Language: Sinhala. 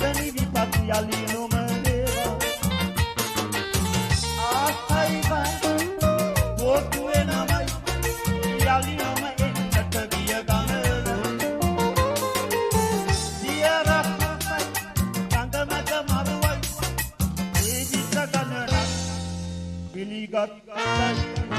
එවැනි විපත් යලි නොම දේවා ආසයිවයි බෝටුවේ නමයි යලි නොම එන්නට ගිය ගමන දියරක්මයි ගඟමැද මරුවයි ඒ විස ගණනක් පිළිගත්